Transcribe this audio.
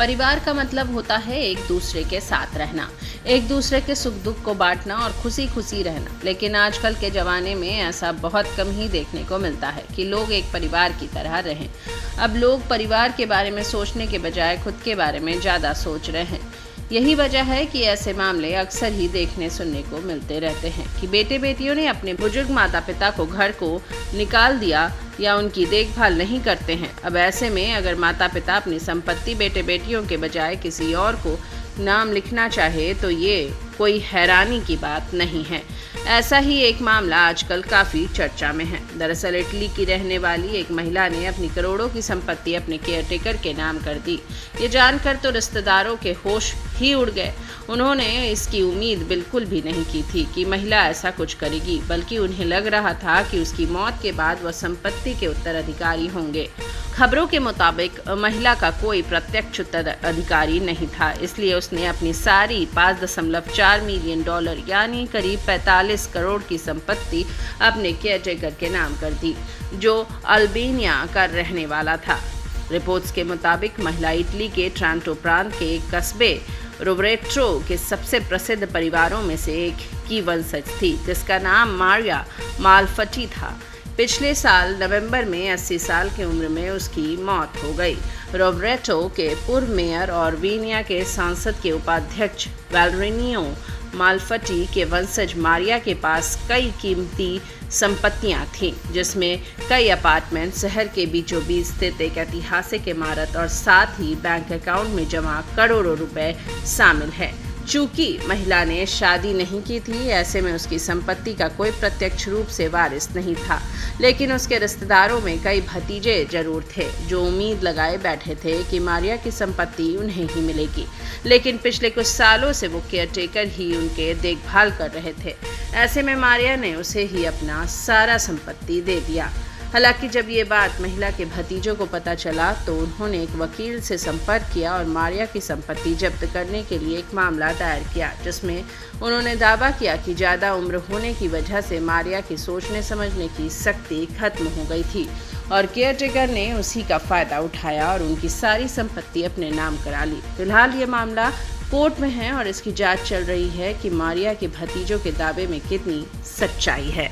परिवार का मतलब होता है एक दूसरे के साथ रहना, एक दूसरे के सुख दुख को बांटना और खुशी खुशी रहना। लेकिन आजकल के ज़माने में ऐसा बहुत कम ही देखने को मिलता है कि लोग एक परिवार की तरह रहें। अब लोग परिवार के बारे में सोचने के बजाय खुद के बारे में ज़्यादा सोच रहे हैं। यही वजह है कि ऐसे मामले अक्सर ही देखने सुनने को मिलते रहते हैं कि बेटे बेटियों ने अपने बुजुर्ग माता पिता को घर को निकाल दिया या उनकी देखभाल नहीं करते हैं। अब ऐसे में अगर माता पिता अपनी संपत्ति बेटे बेटियों के बजाय किसी और को नाम लिखना चाहे तो ये कोई हैरानी की बात नहीं है। ऐसा ही एक मामला आजकल काफ़ी चर्चा में है। दरअसल इटली की रहने वाली एक महिला ने अपनी करोड़ों की संपत्ति अपने केयरटेकर के नाम कर दी। ये जानकर तो रिश्तेदारों के होश ही उड़ गए। उन्होंने इसकी उम्मीद बिल्कुल भी नहीं की थी कि महिला ऐसा कुछ करेगी, बल्कि उन्हें लग रहा था कि उसकी मौत के बाद वह संपत्ति के उत्तराधिकारी होंगे। खबरों के मुताबिक महिला का कोई प्रत्यक्ष उत्तराधिकारी नहीं था, इसलिए उसने अपनी सारी $5.4 मिलियन यानी करीब 45 करोड़ की संपत्ति अपने केयरटेकर के नाम कर दी, जो अल्बानिया का रहने वाला था। रिपोर्ट्स के मुताबिक महिला इटली के ट्रांटो प्रांत के एक कस्बे रोवेरेटो के सबसे प्रसिद्ध परिवारों में से एक की वंशज थी, जिसका नाम मारिया मालफटी था। पिछले साल नवंबर में 80 साल की उम्र में उसकी मौत हो गई। रोवेरेटो के पूर्व मेयर और वीनिया के सांसद के उपाध्यक्ष वैलेरियो मालफटी के वंशज मारिया के पास कई कीमती संपत्तियां थीं, जिसमें कई अपार्टमेंट, शहर के बीचों बीच स्थित एक ऐतिहासिक इमारत और साथ ही बैंक अकाउंट में जमा करोड़ों रुपए शामिल है। चूंकि महिला ने शादी नहीं की थी, ऐसे में उसकी संपत्ति का कोई प्रत्यक्ष रूप से वारिस नहीं था, लेकिन उसके रिश्तेदारों में कई भतीजे जरूर थे जो उम्मीद लगाए बैठे थे कि मारिया की संपत्ति उन्हें ही मिलेगी। लेकिन पिछले कुछ सालों से वो केयरटेकर ही उनके देखभाल कर रहे थे। ऐसे में मारिया ने उसे ही अपना सारा संपत्ति दे दिया। हालांकि जब ये बात महिला के भतीजों को पता चला तो उन्होंने एक वकील से संपर्क किया और मारिया की संपत्ति जब्त करने के लिए एक मामला दायर किया, जिसमें उन्होंने दावा किया कि ज़्यादा उम्र होने की वजह से मारिया की सोचने समझने की शक्ति खत्म हो गई थी और केयरटेकर ने उसी का फ़ायदा उठाया और उनकी सारी संपत्ति अपने नाम करा ली। फिलहाल ये मामला कोर्ट में है और इसकी जाँच चल रही है कि मारिया के भतीजों के दावे में कितनी सच्चाई है।